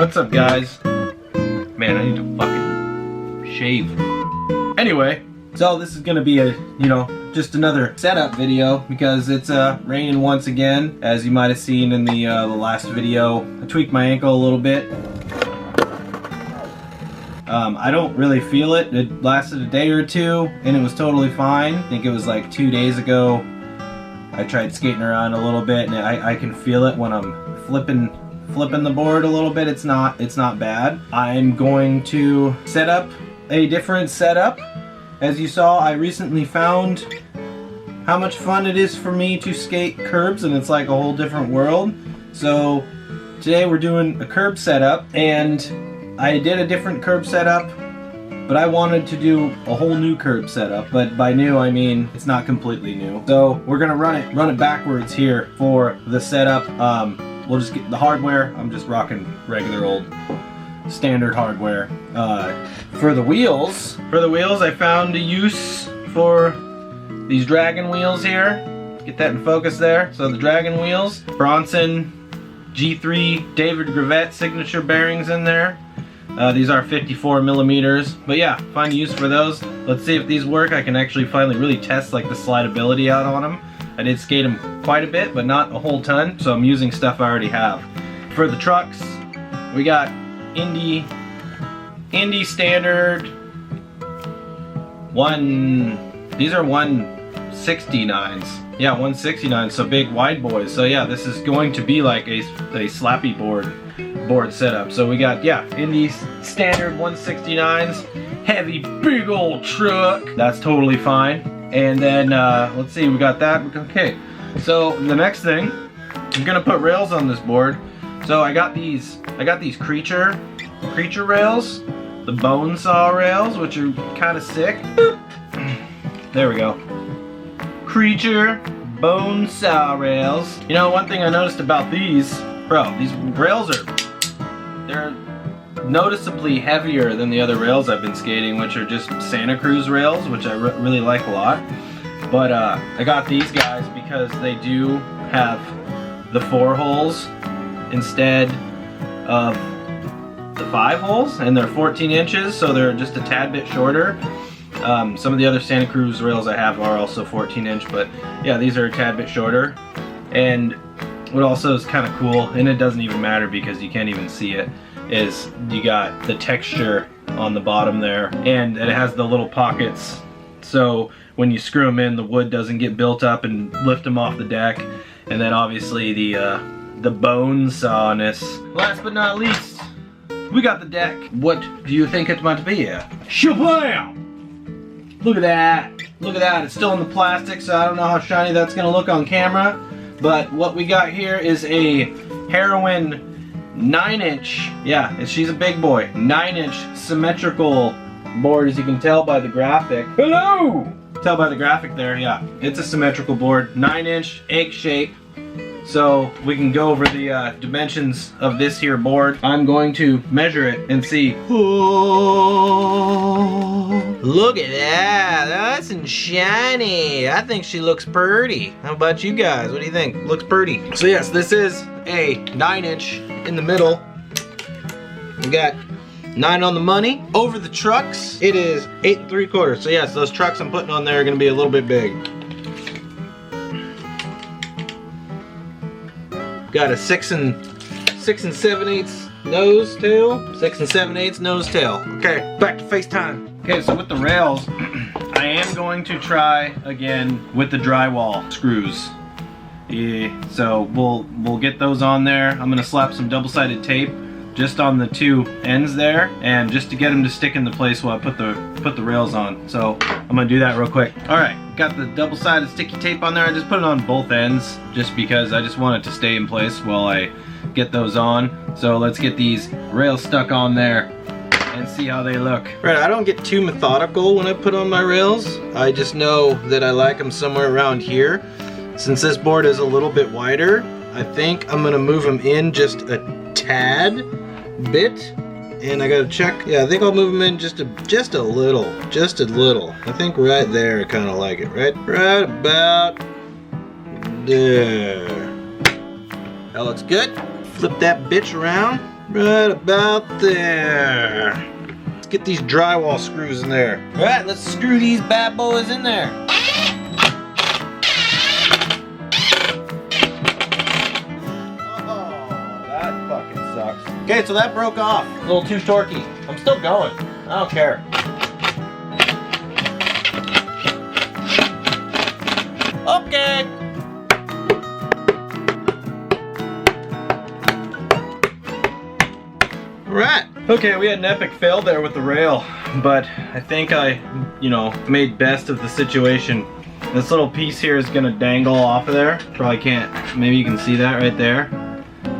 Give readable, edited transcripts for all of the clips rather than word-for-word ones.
What's up, guys? Man, I need to fucking shave. Anyway, so this is gonna be a, just another setup video because it's raining once again. As you might have seen in the last video, I tweaked my ankle a little bit. I don't really feel it. It lasted a day or two and it was totally fine. I think it was like 2 days ago. I tried skating around a little bit and I can feel it when I'm flipping the board a little bit. It's not bad. I'm going to set up a different setup. As you saw, I recently found how much fun it is for me to skate curbs, and it's like a whole different world. So today we're doing a curb setup, and I did a different curb setup, but I wanted to do a whole new curb setup. But by new, I mean it's not completely new. So we're gonna run it backwards here for the setup. We'll just get the hardware. I'm just rocking regular old standard hardware. For the wheels, I found a use for these dragon wheels here. Get that in focus there. So the dragon wheels, Bronson G3 David Gravette signature bearings in there. These are 54 millimeters, but yeah, find use for those. Let's see if these work. I can actually finally really test like the slidability out on them. I did skate them quite a bit, but not a whole ton, so I'm using stuff I already have. For the trucks, we got Indy standard these are 169s. Yeah, 169, so big wide boys. So yeah, this is going to be like a slappy board setup. So we got, yeah, Indy standard 169s, heavy big old truck. That's totally fine. And then let's see, we got that. Okay, so the next thing, I'm gonna put rails on this board. So I got these creature rails, the bone saw rails, which are kind of sick. There we go. Creature bone saw rails. You know, one thing I noticed about these rails they're noticeably heavier than the other rails I've been skating, which are just Santa Cruz rails, which I really like a lot. But I got these guys because they do have the 4 holes instead of the 5 holes, and they're 14 inches, so they're just a tad bit shorter. Some of the other Santa Cruz rails I have are also 14 inch, but yeah, these are a tad bit shorter. And what also is kind of cool, and it doesn't even matter because you can't even see it, is you got the texture on the bottom there, and it has the little pockets, so when you screw them in, the wood doesn't get built up and lift them off the deck. And then obviously the bone sawness. Last but not least, we got the deck. What do you think it's about to be? Shablam! Look at that. Look at that. It's still in the plastic, so I don't know how shiny that's gonna look on camera. But what we got here is a Heroin 9-inch, yeah, she's a big boy, 9-inch symmetrical board, as you can tell by the graphic. Hello! Tell by the graphic there, yeah. It's a symmetrical board, 9-inch, egg shape. So we can go over the dimensions of this here board. I'm going to measure it and see. Oh, look at that, that's shiny. I think she looks pretty. How about you guys? What do you think? Looks pretty. So yes, this is a 9-inch in the middle. We got 9 on the money. Over the trucks, it is 8 3/4. So yes, those trucks I'm putting on there are gonna be a little bit big. Got a 6 7/8 nose tail. 6 7/8 nose tail. Okay, back to FaceTime. Okay, so with the rails, I am going to try again with the drywall screws. Yeah, so we'll get those on there. I'm gonna slap some double-sided tape just on the 2 ends there, and just to get them to stick in the place while I put the rails on. So I'm gonna do that real quick. All right, got the double-sided sticky tape on there. I just put it on both ends just because I just want it to stay in place while I get those on. So let's get these rails stuck on there and see how they look. Right, I don't get too methodical when I put on my rails. I just know that I like them somewhere around here. Since this board is a little bit wider, I think I'm gonna move them in just a tad bit, and I gotta check. Yeah, I think I'll move them in just a little. I think right there, I kind of like it. Right about there. That looks good. Flip that bitch around. Right about there. Let's get these drywall screws in there. All right, let's screw these bad boys in there. Oh, that fucking sucks. Okay, so that broke off. A little too torquey. I'm still going. I don't care. Okay. Right. Okay, we had an epic fail there with the rail, but I think I, made best of the situation. This little piece here is gonna dangle off of there. Probably can't, maybe you can see that right there.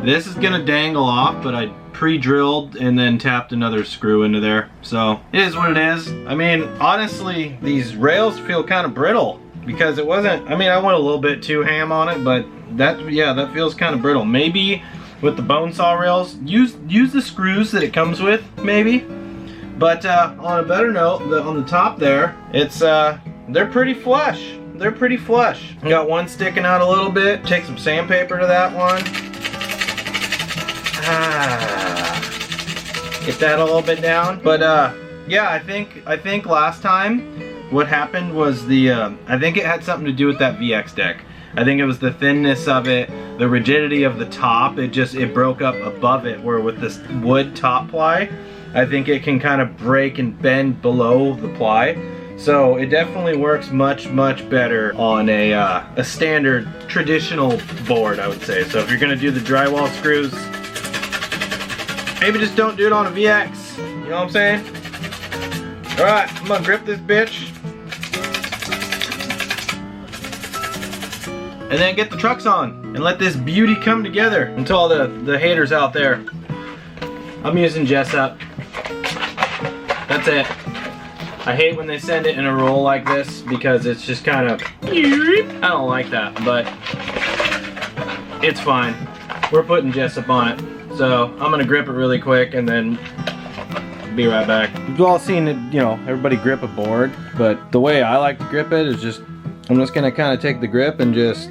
This is gonna dangle off, but I pre-drilled and then tapped another screw into there. So, it is what it is. I mean, honestly, these rails feel kind of brittle because it wasn't, I went a little bit too ham on it, but that feels kind of brittle. Maybe with the bone saw rails, use the screws that it comes with, maybe. But on a better note, on the top there, it's they're pretty flush. They're pretty flush. Got one sticking out a little bit. Take some sandpaper to that one. Get that a little bit down. But yeah, I think last time what happened was I think it had something to do with that VX deck. I think it was the thinness of it, the rigidity of the top. It broke up above it, where with this wood top ply, I think it can kind of break and bend below the ply. So it definitely works much, much better on a standard traditional board, I would say. So if you're gonna do the drywall screws, maybe just don't do it on a VX. You know what I'm saying? All right, I'm gonna grip this bitch. And then get the trucks on and let this beauty come together. Until all the haters out there, I'm using Jessup. That's it. I hate when they send it in a roll like this because it's just kind of, I don't like that, but it's fine. We're putting Jessup on it. So I'm gonna grip it really quick and then be right back. You've all seen it, everybody grip a board, but the way I like to grip it is I'm just gonna kind of take the grip and just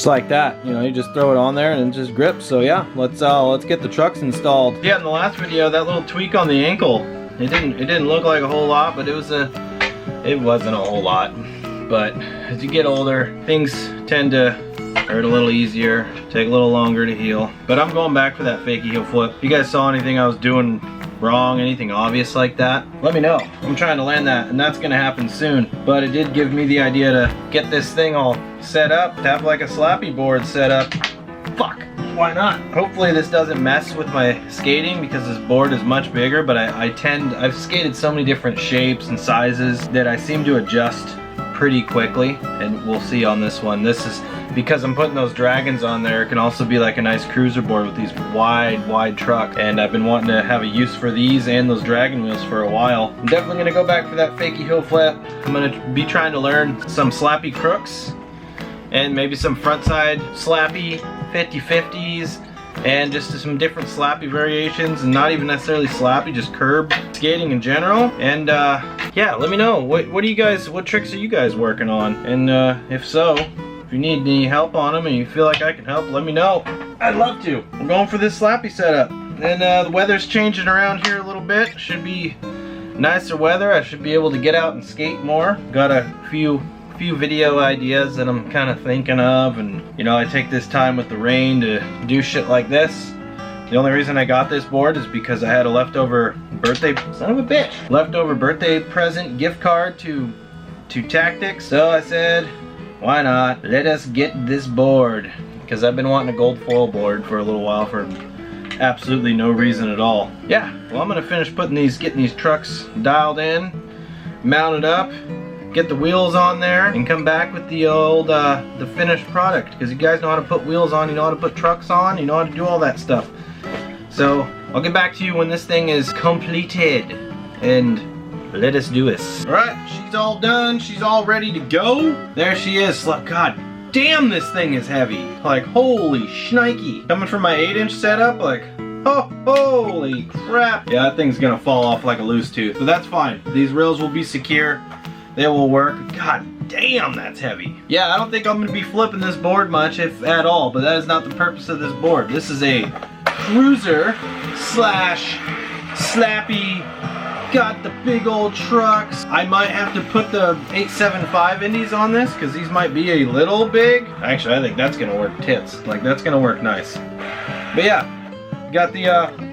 like that, you just throw it on there and it just grips. So yeah, let's get the trucks installed. Yeah, in the last video, that little tweak on the ankle, it didn't look like a whole lot, but it wasn't a whole lot. But as you get older, things tend to hurt a little easier, take a little longer to heal. But I'm going back for that fakie heel flip. If you guys saw anything I was doing wrong, anything obvious like that, let me know. I'm trying to land that, and that's gonna happen soon. But it did give me the idea to get this thing all set up, to have like a slappy board set up. Fuck, why not? Hopefully this doesn't mess with my skating because this board is much bigger, but I've skated so many different shapes and sizes that I seem to adjust pretty quickly, and we'll see on this one. This is because I'm putting those dragons on there. It can also be like a nice cruiser board with these wide truck, and I've been wanting to have a use for these and those dragon wheels for a while. I'm definitely gonna go back for that fakie heel flip. I'm gonna be trying to learn some slappy crooks and maybe some front side slappy 50-50s and just some different slappy variations, and not even necessarily slappy, just curb skating in general. And yeah, let me know what tricks are you guys working on, and if so, if you need any help on them and you feel like I can help, let me know. I'd love to. I'm going for this slappy setup. And the weather's changing around here a little bit. Should be nicer weather. I should be able to get out and skate more. Got a few video ideas that I'm kind of thinking of, and I take this time with the rain to do shit like this. The only reason I got this board is because I had a leftover birthday present gift card to Tactics. So I said, why not? Let us get this board. Because I've been wanting a gold foil board for a little while for absolutely no reason at all. Yeah, well, I'm gonna finish getting these trucks dialed in, mounted up, get the wheels on there, and come back with the old, the finished product. Because you guys know how to put wheels on, you know how to put trucks on, you know how to do all that stuff. So, I'll get back to you when this thing is completed. And let us do this. Alright, she's all done. She's all ready to go. There she is. God damn, this thing is heavy. Like, holy shnikey. Coming from my 8-inch setup, like, oh, holy crap. Yeah, that thing's gonna fall off like a loose tooth, but that's fine. These rails will be secure. They will work. God damn, that's heavy. Yeah, I don't think I'm gonna be flipping this board much, if at all, but that is not the purpose of this board. This is a cruiser slash slappy. Got the big old trucks. I might have to put the 875 Indies on this because these might be a little big. Actually, I think that's gonna work tits. Like, that's gonna work nice. But yeah, got the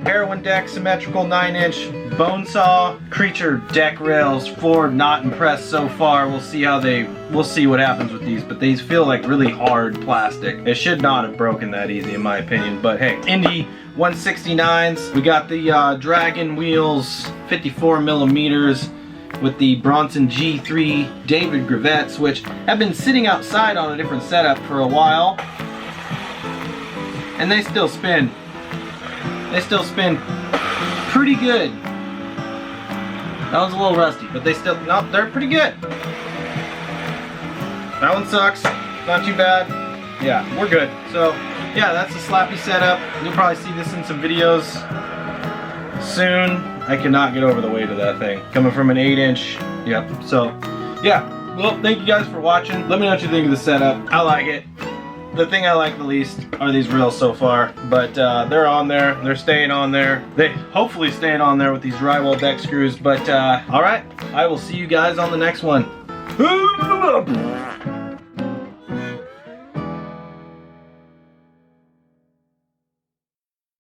heroin deck symmetrical 9-inch bone saw creature deck rails. Ford not impressed so far. We'll see what happens with these, but these feel like really hard plastic. It should not have broken that easy in my opinion, but hey, Indy 169s. We got the Dragon wheels, 54 millimeters with the Bronson G3 David Gravettes, which have been sitting outside on a different setup for a while, and they still spin. They still spin pretty good. That one's a little rusty, but no, they're pretty good. That one sucks, not too bad. Yeah, we're good. So yeah, that's a slappy setup. You'll probably see this in some videos soon. I cannot get over the weight of that thing. Coming from an 8-inch. Yep, so yeah. Well, thank you guys for watching. Let me know what you think of the setup. I like it. The thing I like the least are these rails so far, but they're on there. They're staying on there. They hopefully staying on there with these drywall deck screws, but all right, I will see you guys on the next one.